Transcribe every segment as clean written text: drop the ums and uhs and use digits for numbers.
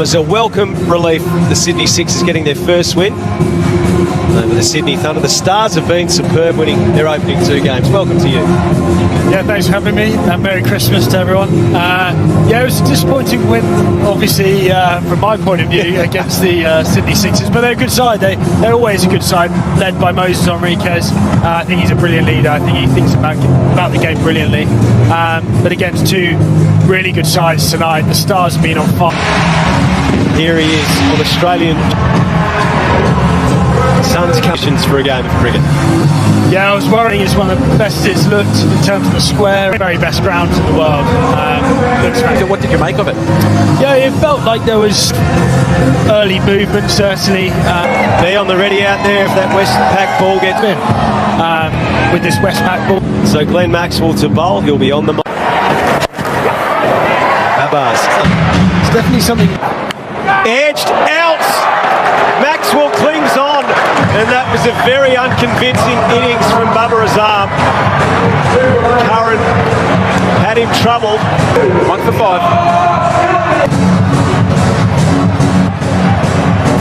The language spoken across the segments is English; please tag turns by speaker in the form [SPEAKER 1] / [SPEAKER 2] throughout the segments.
[SPEAKER 1] was a welcome relief. The Sydney Sixers getting their first win over the Sydney Thunder. The Stars have been superb, winning their opening 2 games. Welcome to you.
[SPEAKER 2] Yeah, thanks for having me. Merry Christmas to everyone. It was a disappointing win, obviously, from my point of view, against the Sydney Sixers, but they're a good side. They're always a good side, led by Moses Enriquez. I think he's a brilliant leader. I think he thinks about the game brilliantly. But against 2 really good sides tonight, the Stars have been on fire.
[SPEAKER 1] Here he is on Australian Suns conditions for a game of cricket.
[SPEAKER 2] Yeah, I was worrying it's one of the best it's looked in terms of the square, very best grounds in the world.
[SPEAKER 3] What did you make of it?
[SPEAKER 2] Yeah, it felt like there was early movement, certainly.
[SPEAKER 1] Be on the ready out there if that Westpac ball gets in.
[SPEAKER 2] With this Westpac ball.
[SPEAKER 1] So Glenn Maxwell to bowl, he'll be on the mark. Abbas.
[SPEAKER 2] It's definitely something.
[SPEAKER 1] Edged out. Maxwell clings on, and that was a very unconvincing innings from Babar Azam. Curran had him troubled.
[SPEAKER 3] 1 for 5.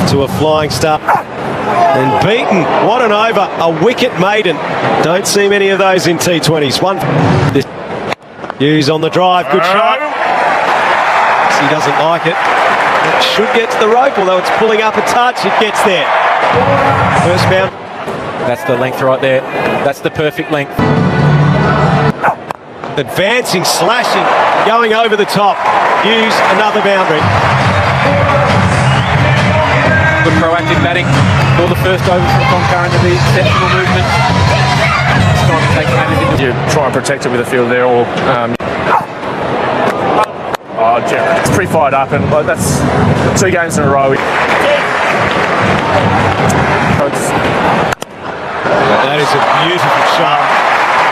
[SPEAKER 1] To a flying start. And beaten. What an over. A wicket maiden. Don't see many of those in T20s. Hughes on the drive. Good shot. He doesn't like it. It should get to the rope, although it's pulling up a touch. It gets there. First bound.
[SPEAKER 3] That's the length right there. That's the perfect length.
[SPEAKER 1] Advancing, slashing, going over the top. Hughes, another boundary.
[SPEAKER 3] Good proactive batting for the first over from Tom Curran to be exceptional movement. It's time to take matters into.
[SPEAKER 4] You try and protect it with the field there, or it's pretty fired up, and that's 2 games in a row.
[SPEAKER 1] That is a beautiful shot.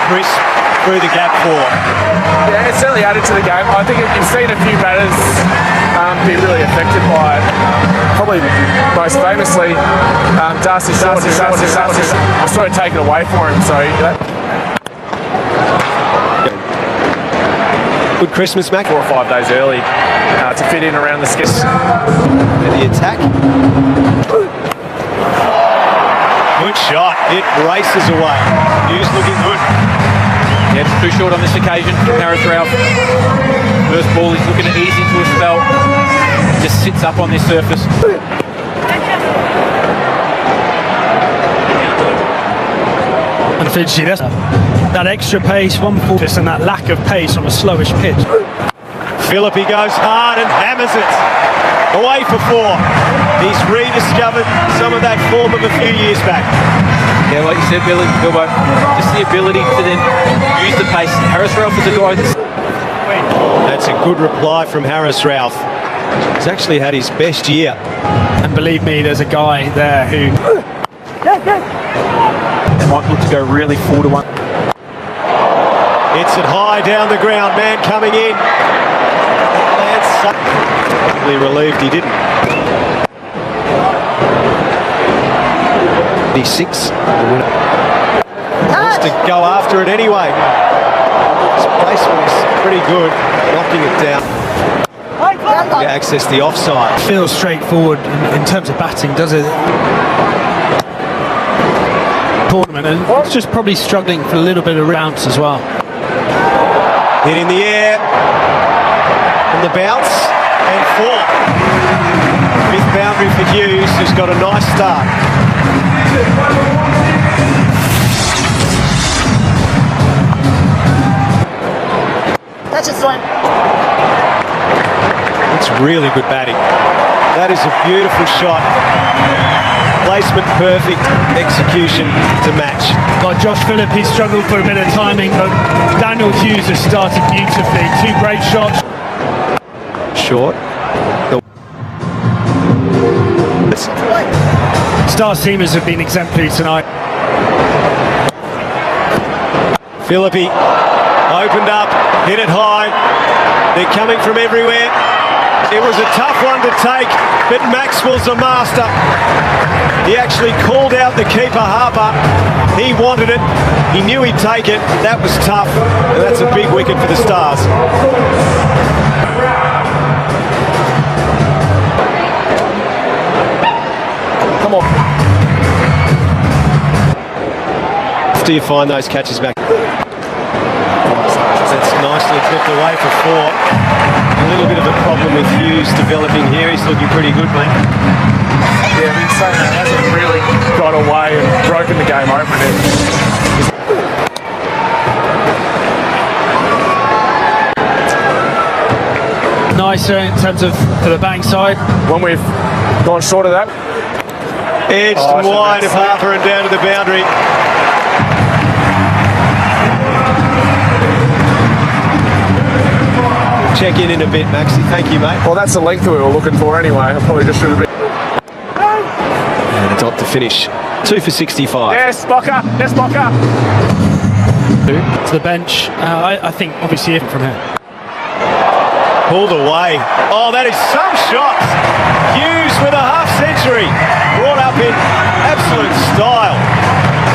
[SPEAKER 1] Crisp through the gap 4.
[SPEAKER 4] Yeah, it's certainly added to the game. I think you've seen a few batters be really affected by it. Probably most famously, Darcy Short. I've sort of taken away for him, so
[SPEAKER 1] Good Christmas, Mac.
[SPEAKER 4] 4 or 5 days early to fit in around the skits.
[SPEAKER 1] And the attack. Good shot. It races away. Hughes looking good.
[SPEAKER 3] Yeah, it's too short on this occasion from Haris Rauf. First ball, he's looking to ease into a spell. Just sits up on this surface.
[SPEAKER 2] And Finchy, that extra pace, 140, and that lack of pace on a slowish pitch.
[SPEAKER 1] Philippi goes hard and hammers it. Away for 4. He's rediscovered some of that form of a few years back.
[SPEAKER 3] Yeah, like you said, Bilbo, just the ability to then use the pace. Haris Rauf is a guy
[SPEAKER 1] That's a good reply from Haris Rauf. He's actually had his best year.
[SPEAKER 2] And believe me, there's a guy there who
[SPEAKER 3] might look to go really 4-1.
[SPEAKER 1] Hits it high down the ground. Man coming in. Probably relieved he didn't. 86. Wants to go after it anyway. His placement is pretty good. Knocking it down. To access the offside.
[SPEAKER 2] feels straightforward in terms of batting, does it? Tournament, and it's just probably struggling for a little bit of bounce as well.
[SPEAKER 1] Hit in the air. And the bounce. And 4. 5th boundary for Hughes, who's got a nice start.
[SPEAKER 5] That's just fine.
[SPEAKER 1] It's really good batting. That is a beautiful shot. Placement perfect, execution to match.
[SPEAKER 2] Like Josh Philippi struggled for a bit of timing, but Daniel Hughes has started beautifully. 2 great shots.
[SPEAKER 1] Short.
[SPEAKER 2] Stars teamers have been exemplary tonight.
[SPEAKER 1] Philippi opened up, hit it high. They're coming from everywhere. It was a tough one to take, but Maxwell's a master. He actually called out the keeper, Harper. He wanted it. He knew he'd take it. That was tough, and that's a big wicket for the Stars. do you find those catches back? That's nicely clipped away for 4. A little bit of a problem with Hughes developing here. He's looking pretty good, mate.
[SPEAKER 4] Yeah, I mean, saying that hasn't really got away and broken the game open.
[SPEAKER 2] Nicer in terms of to the bang side.
[SPEAKER 4] When we've gone short of that,
[SPEAKER 1] Edged
[SPEAKER 4] Oh, I should
[SPEAKER 1] wide of
[SPEAKER 4] have
[SPEAKER 1] Harper and down to the boundary. Check in a bit, Maxie. Thank you, mate.
[SPEAKER 4] well, that's the length that we were looking for anyway. I probably just should have been.
[SPEAKER 1] And a dot to finish. 2 for 65.
[SPEAKER 4] Yes, Bocker. Yes, Bocker.
[SPEAKER 2] To the bench. I think obviously from here.
[SPEAKER 1] Pulled away. Oh, that is some shots. Hughes with a half century. Brought up in absolute style.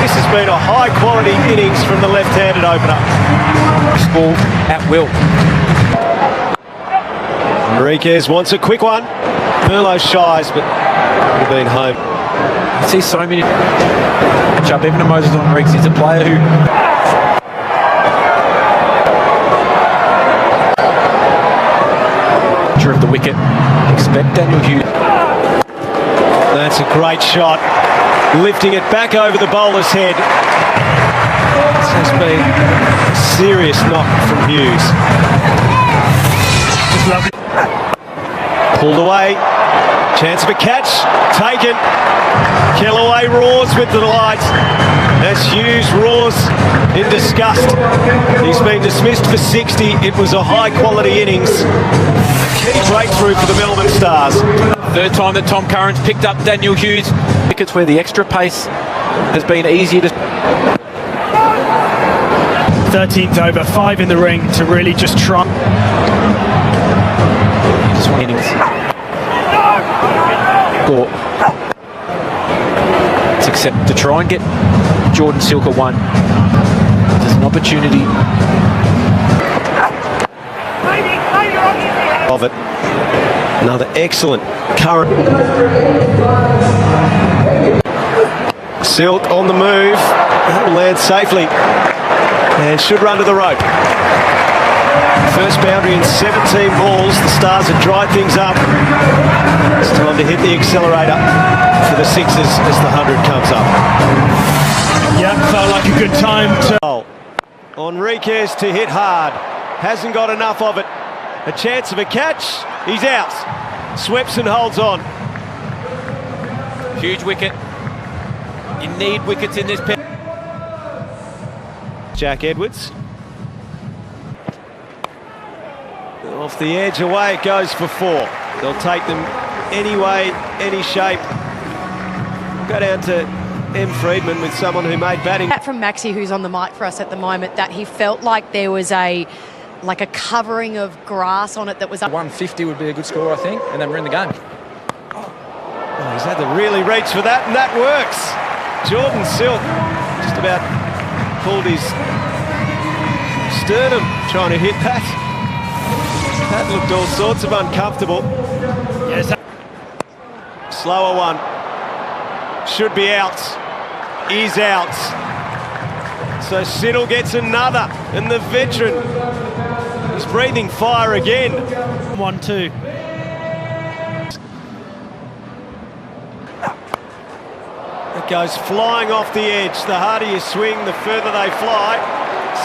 [SPEAKER 1] This has been a high quality innings from the left-handed opener.
[SPEAKER 3] Ball at will.
[SPEAKER 1] Enriquez wants a quick one. Merlot shies, but would have been home.
[SPEAKER 3] I see so many match up. Even Moses Enriquez, he's a player who of the wicket. Expect Daniel Hughes.
[SPEAKER 1] That's a great shot. Lifting it back over the bowler's head. This has been a serious knock from Hughes.
[SPEAKER 2] Just lovely.
[SPEAKER 1] Pulled away. Chance of a catch. Taken. Kellaway roars with the delight as Hughes roars in disgust. He's been dismissed for 60. It was a high-quality innings. Key breakthrough for the Melbourne Stars.
[SPEAKER 3] Third time that Tom Curran's picked up Daniel Hughes. Wickets where the extra pace has been easier to...
[SPEAKER 2] 13th over, 5 in the ring to really just try.
[SPEAKER 3] innings. Or to try and get Jordan Silk one. There's an opportunity
[SPEAKER 1] of it. Another excellent current. Silk on the move, lands safely and should run to the rope. First boundary in 17 balls. The Stars have dried things up. It's time to hit the accelerator for the Sixers as the 100 comes up.
[SPEAKER 2] Yeah, felt like a good time to...
[SPEAKER 1] Enriquez to hit hard. Hasn't got enough of it. A chance of a catch. He's out. Swepson holds on.
[SPEAKER 3] huge wicket. You need wickets in this pitch.
[SPEAKER 1] Jack Edwards. Off the edge, away it goes for 4. They'll take them any way, any shape. Go down to M. Freedman with someone who made batting.
[SPEAKER 6] From Maxie, who's on the mic for us at the moment, that he felt like there was a covering of grass on it that was up.
[SPEAKER 7] 150 would be a good score, I think, and then we're in the game.
[SPEAKER 1] Oh, he's had to really reach for that, and that works. Jordan Silk just about pulled his sternum trying to hit that. That looked all sorts of uncomfortable.
[SPEAKER 2] Yes.
[SPEAKER 1] Slower one. Should be out. Is out. So Siddle gets another, and the veteran is breathing fire again.
[SPEAKER 2] 1-2.
[SPEAKER 1] It goes flying off the edge. The harder you swing, the further they fly.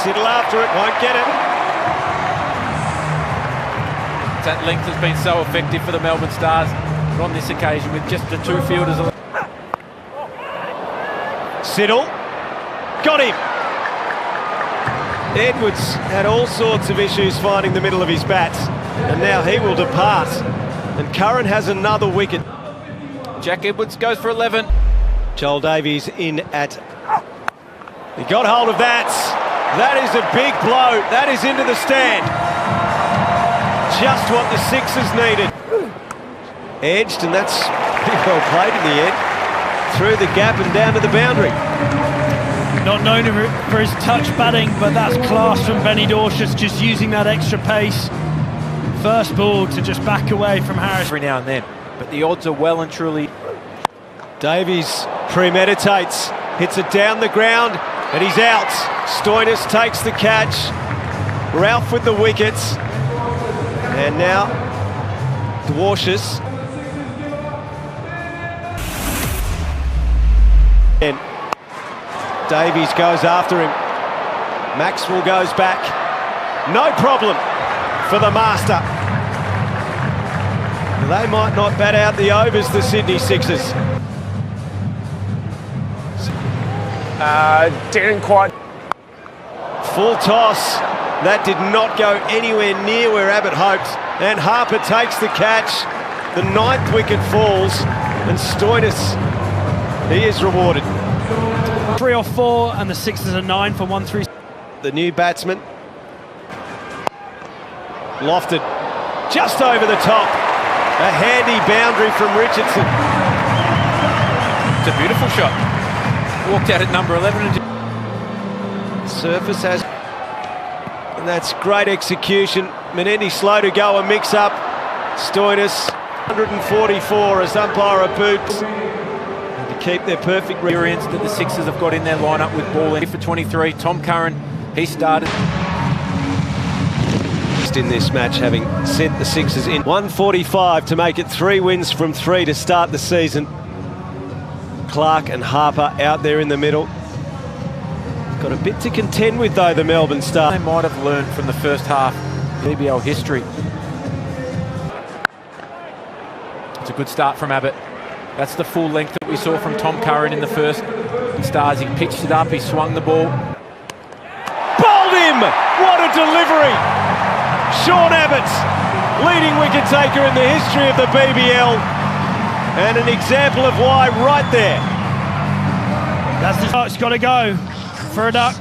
[SPEAKER 1] Siddle after it, won't get it.
[SPEAKER 3] That length has been so effective for the Melbourne Stars, but on this occasion with just the 2 fielders.
[SPEAKER 1] Siddle, got him. Edwards had all sorts of issues finding the middle of his bats, and now he will depart. And Curran has another wicket.
[SPEAKER 3] Jack Edwards goes for 11.
[SPEAKER 1] Joel Davies in at... He got hold of that. That is a big blow. That is into the stand. Just what the Sixers needed. Edged, and that's pretty well played in the end. Through the gap and down to the boundary.
[SPEAKER 2] Not known for his touch batting, but that's class from Benny Dorshus, just using that extra pace. First ball to just back away from Harris.
[SPEAKER 3] Every now and then, but the odds are well and truly.
[SPEAKER 1] Davies premeditates, hits it down the ground, And he's out. Stoinis takes the catch. Ralph with the wickets. And now Dwarshuis. And Davies goes after him. Maxwell goes back. No problem for the master. They might not bat out the overs, the Sydney Sixers.
[SPEAKER 4] Didn't quite.
[SPEAKER 1] Full toss. That did not go anywhere near where Abbott hoped. And Harper takes the catch. The 9th wicket falls. And Stoinis, he is rewarded.
[SPEAKER 2] 3 or 4, and the Sixers are 9 for 1-3.
[SPEAKER 1] The new batsman. Lofted. Just over the top. A handy boundary from Richardson.
[SPEAKER 3] It's a beautiful shot. Walked out at number 11 and
[SPEAKER 1] Surface has, and that's great execution. Menendez slow to go, a mix-up. Stoinis, 144 as umpire boots to keep their perfect
[SPEAKER 3] experience that the Sixers have got in their lineup with ball in for 23. Tom Curran, he started
[SPEAKER 1] in this match, having sent the Sixers in. 145 to make it 3 wins from 3 to start the season. Clark and Harper out there in the middle. Got a bit to contend with though, the Melbourne Stars.
[SPEAKER 3] They might have learned from the first half BBL history. It's a good start from Abbott. That's the full length that we saw from Tom Curran in the first Stars. He pitched it up, he swung the ball.
[SPEAKER 1] Bowled him! What a delivery! Sean Abbott, leading wicket taker in the history of the BBL, and an example of why right there.
[SPEAKER 2] That's the shot. It's got to go for a duck.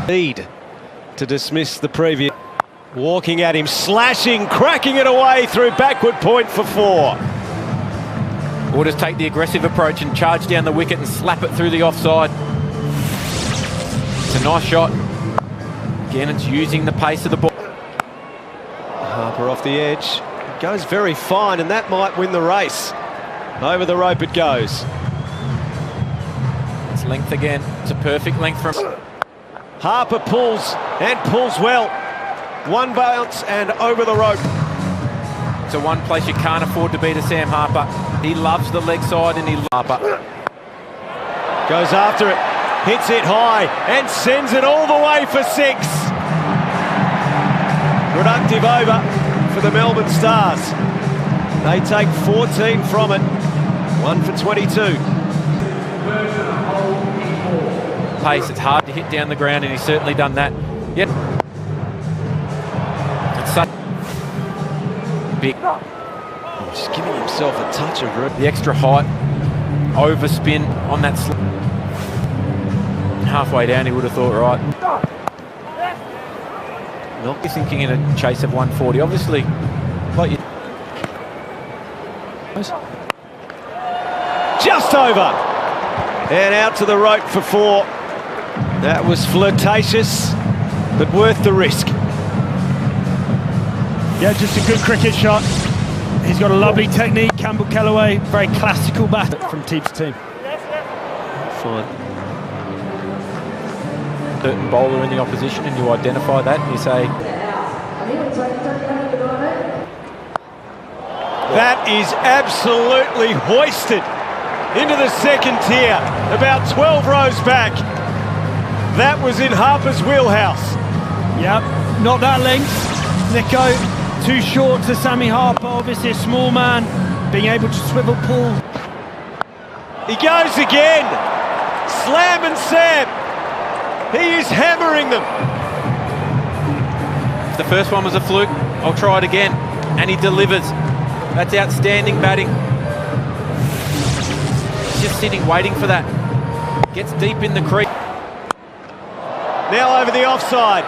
[SPEAKER 1] Lead to dismiss the previous. Walking at him, slashing, cracking it away through backward point for 4.
[SPEAKER 3] Or just take the aggressive approach and charge down the wicket and slap it through the offside. It's a nice shot. Again, it's using the pace of the ball.
[SPEAKER 1] Harper off the edge. Goes very fine, and that might win the race. Over the rope it goes.
[SPEAKER 3] It's length again. It's a perfect length from...
[SPEAKER 1] Harper pulls, and pulls well. 1 bounce and over the rope.
[SPEAKER 3] It's a one place you can't afford to beat a Sam Harper. He loves the leg side and he loves Harper.
[SPEAKER 1] Goes after it, hits it high, and sends it all the way for 6. Productive over for the Melbourne Stars. They take 14 from it. 1 for 22.
[SPEAKER 3] Pace, it's hard to hit down the ground, and he's certainly done that. Yep. It's such big.
[SPEAKER 1] Just giving himself a touch of room.
[SPEAKER 3] The extra height, overspin on that slip. Halfway down, he would have thought, right. Not thinking in a chase of 140. Obviously, like you.
[SPEAKER 1] Just over. And out to the rope for 4. That was flirtatious, but worth the risk.
[SPEAKER 2] Yeah, just a good cricket shot. He's got a lovely technique. Campbell Kellaway, very classical batter from team to team.
[SPEAKER 1] Fine.
[SPEAKER 3] Certain bowler in the opposition, and you identify that, and you say...
[SPEAKER 1] That is absolutely hoisted into the second tier, about 12 rows back. That was in Harper's wheelhouse.
[SPEAKER 2] Yep, not that length. Nico, too short to Sammy Harper, obviously a small man, being able to swivel pull.
[SPEAKER 1] He goes again. Slam and Sam. He is hammering them.
[SPEAKER 3] If the first one was a fluke, I'll try it again. And he delivers. That's outstanding batting. He's just sitting, waiting for that. Gets deep in the crease.
[SPEAKER 1] Now over the offside.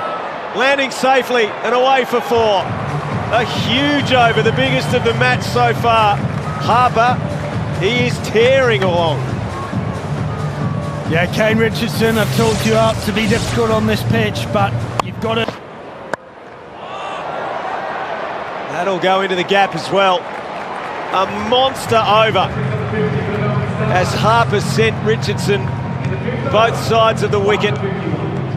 [SPEAKER 1] Landing safely and away for 4. A huge over, the biggest of the match so far. Harper, he is tearing along.
[SPEAKER 2] Yeah, Kane Richardson, I've talked you up to be difficult on this pitch, but you've got to...
[SPEAKER 1] That'll go into the gap as well. A monster over as Harper sent Richardson both sides of the wicket.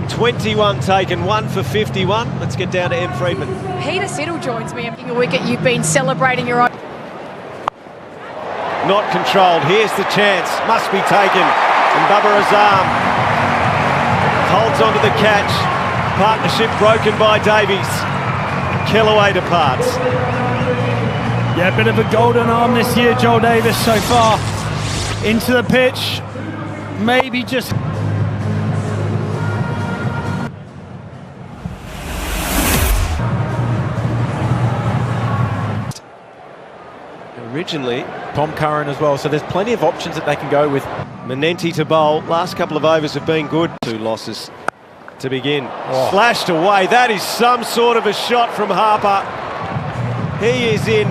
[SPEAKER 1] 21 taken, 1 for 51. Let's get down to Em Freedman.
[SPEAKER 6] Peter Siddle joins me. A wicket, you've been celebrating your own.
[SPEAKER 1] Not controlled. Here's the chance. Must be taken. And Babar Azam holds onto the catch. Partnership broken by Davies. Kellaway departs.
[SPEAKER 2] Yeah, a bit of a golden arm this year, Joel Davis so far. Into the pitch. Maybe just...
[SPEAKER 1] Originally,
[SPEAKER 3] Tom Curran as well, so there's plenty of options that they can go with.
[SPEAKER 1] Manenti to bowl. Last couple of overs have been good. 2 losses to begin. Slashed away. That is some sort of a shot from Harper. He is in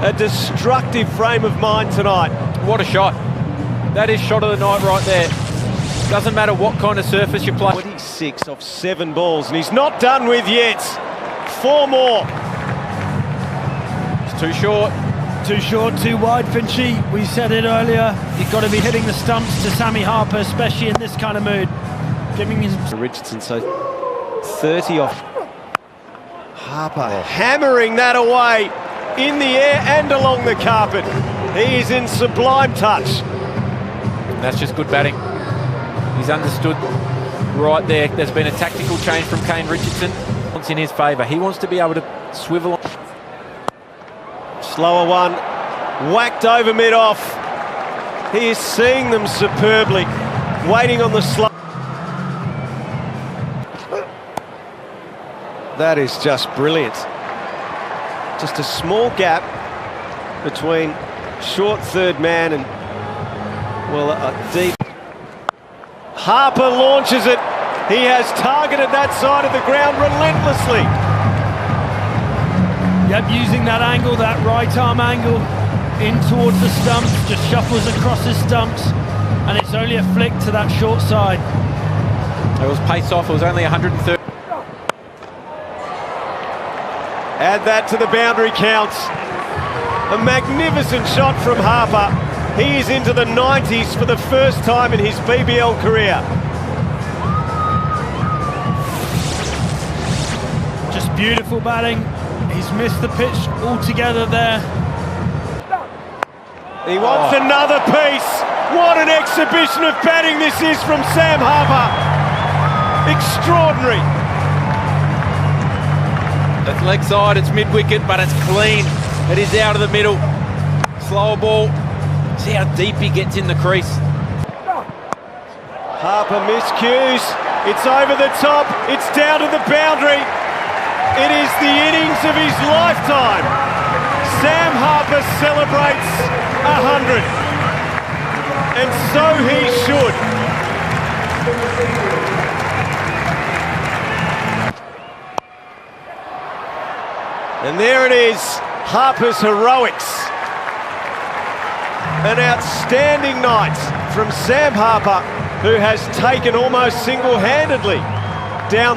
[SPEAKER 1] a destructive frame of mind tonight.
[SPEAKER 3] What a shot. That is shot of the night right there. Doesn't matter what kind of surface you play.
[SPEAKER 1] 26 off 7 balls, and he's not done with yet. 4 more.
[SPEAKER 3] It's too short.
[SPEAKER 2] Too short, too wide, Finchy. We said it earlier. You've got to be hitting the stumps to Sammy Harper, especially in this kind of mood. Giving his...
[SPEAKER 1] Richardson, so 30 off. Harper hammering that away in the air and along the carpet. He is in sublime touch.
[SPEAKER 3] That's just good batting. He's understood right there. There's been a tactical change from Kane Richardson. It's in his favour. He wants to be able to swivel on.
[SPEAKER 1] Slower one, whacked over mid-off. He is seeing them superbly, waiting on the slow. That is just brilliant. Just a small gap between short third man and, well, a deep. Harper launches it. He has targeted that side of the ground relentlessly.
[SPEAKER 2] Yep, using that angle, that right arm angle, in towards the stumps, just shuffles across his stumps, and it's only a flick to that short side.
[SPEAKER 3] It was pace off, it was only 130.
[SPEAKER 1] Add that to the boundary counts. A magnificent shot from Harper. He is into the 90s for the first time in his BBL career.
[SPEAKER 2] Just beautiful batting. He's missed the pitch altogether there.
[SPEAKER 1] He wants another piece. What an exhibition of batting this is from Sam Harper. Extraordinary.
[SPEAKER 3] It's leg side, it's mid-wicket, but it's clean. It is out of the middle. Slower ball. See how deep he gets in the crease.
[SPEAKER 1] Harper miscues. It's over the top. It's down to the boundary. It is the innings of his lifetime. Sam Harper celebrates 100. And so he should. And there it is, Harper's heroics. An outstanding night from Sam Harper, who has taken almost single-handedly down